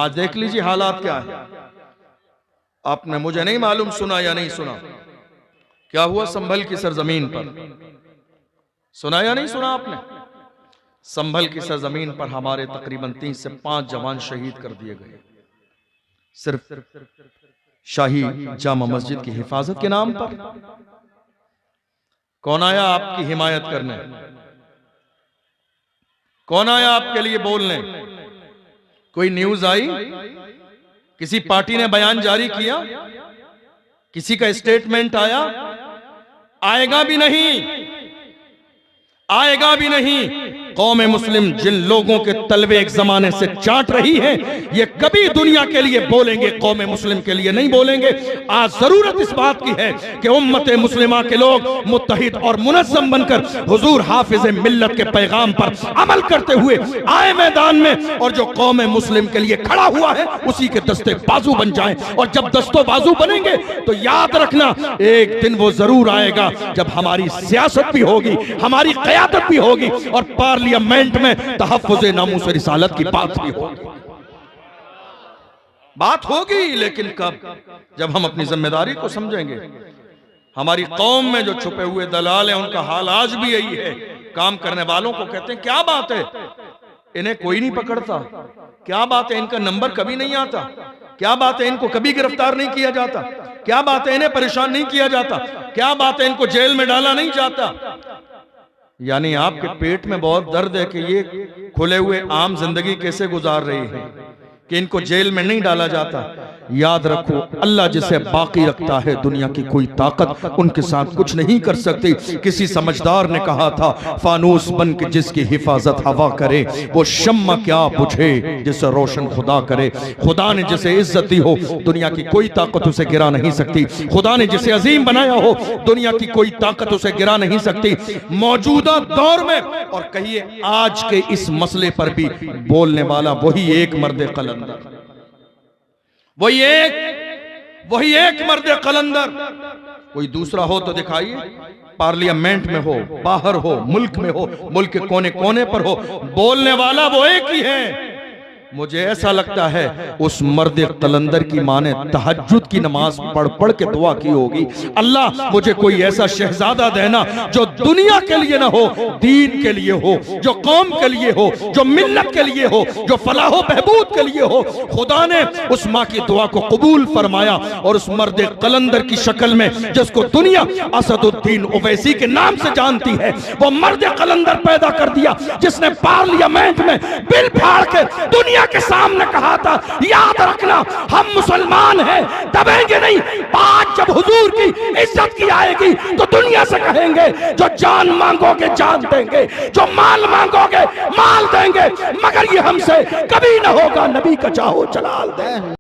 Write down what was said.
आज देख लीजिए हालात क्या है। आपने, मुझे नहीं मालूम सुना या नहीं सुना, क्या हुआ संभल की सरजमीन पर, सुना या नहीं सुना आपने? संभल की सरजमीन पर हमारे तकरीबन 3 से 5 जवान शहीद कर दिए गए, सिर्फ शाही जामा मस्जिद की हिफाजत के नाम पर। कौन आया आपकी हिमायत करने? कौन आया आपके लिए बोलने? कोई न्यूज आई? किसी पार्टी ने बयान जारी किया? किसी का स्टेटमेंट आया? आएगा भी नहीं, आएगा भी नहीं। कौम मुस्लिम जिन लोगों के तलबे एक जमाने से चाट रही है, ये कभी दुनिया के लिए बोलेंगे, कौम मुस्लिम के लिए नहीं बोलेंगे। आज जरूरत इस बात की है कि उम्मत मुस्लिमा के लोग मुत्तहिद और मुनज़्ज़म बनकर हुजूर हाफिज मिल्लत के पैगाम पर अमल करते हुए आए मैदान में, और जो कौम मुस्लिम के लिए खड़ा हुआ है उसी के दस्ते बाजू बन जाएं। और जब दस्तों बाजू बनेंगे तो याद रखना, एक दिन वो जरूर आएगा जब हमारी सियासत भी होगी, हमारी क़यादत भी होगी, और पार्लियामेंट में तहफ़्फ़ुज़ नामूस रिसालत की बात भी होगी। बात होगी, लेकिन कब? जब हम अपनी जिम्मेदारी को समझेंगे। हमारी कौम में जो छुपे हुए दलाल हैं, उनका हाल आज भी यही है। काम करने वालों को कहते हैं क्या बात है, इन्हें कोई नहीं पकड़ता, क्या बात है इनका नंबर कभी नहीं आता, क्या बात है इनको कभी गिरफ्तार नहीं किया जाता, क्या बात है इन्हें परेशान नहीं किया जाता, क्या बात है इनको जेल में डाला नहीं जाता। यानी आपके पेट में बहुत दर्द है कि ये खुले हुए आम जिंदगी कैसे गुजार रही है, कि इनको जेल में नहीं डाला जाता। याद रखो, अल्लाह जिसे बाकी रखता है, दुनिया की कोई ताकत उनके साथ कुछ नहीं कर सकती। किसी समझदार ने कहा था, फानूस बन के जिसकी हिफाजत हवा करे, वो शम्मा क्या बुझे जिसे रोशन खुदा करे। खुदा ने जिसे इज्जत दी हो, दुनिया की कोई ताकत उसे गिरा नहीं सकती। खुदा ने जिसे अजीम बनाया हो, दुनिया की कोई ताकत उसे गिरा नहीं सकती। मौजूदा दौर में, और कहिए आज के इस मसले पर भी बोलने वाला वही एक मर्द कलंदर, वही एक मर्द कलंदर। कोई दूसरा हो तो दिखाइए, पार्लियामेंट में हो, बाहर हो, मुल्क में हो, मुल्क के कोने कोने पर हो, बोलने वाला वो एक ही है। मुझे ऐसा लगता है उस मर्द कलंदर की माँ ने तहज्जुद की नमाज पढ़ पढ़ के दुआ की होगी, अल्लाह मुझे कोई ऐसा शहजादा देना जो दुनिया के लिए ना हो, दीन के लिए हो, जो कौम के लिए हो, जो मिल्लत के लिए हो, जो फलाहो बहबूद के लिए हो। खुदा ने उस माँ की दुआ को कबूल फरमाया, और उस मर्द कलंदर की शक्ल में, जिसको दुनिया असदुद्दीन ओवैसी के नाम से जानती है, वो मर्द कलंदर पैदा कर दिया, जिसने पार्लियामेंट में बिल फाड़ के दुनिया के सामने कहा था, याद रखना हम मुसलमान हैं, दबेंगे नहीं। बात जब हुजूर की इज्जत की आएगी तो दुनिया से कहेंगे, जो जान मांगोगे जान देंगे, जो माल मांगोगे माल देंगे, मगर ये हमसे कभी ना होगा, नबी का चाहो जलाल दे।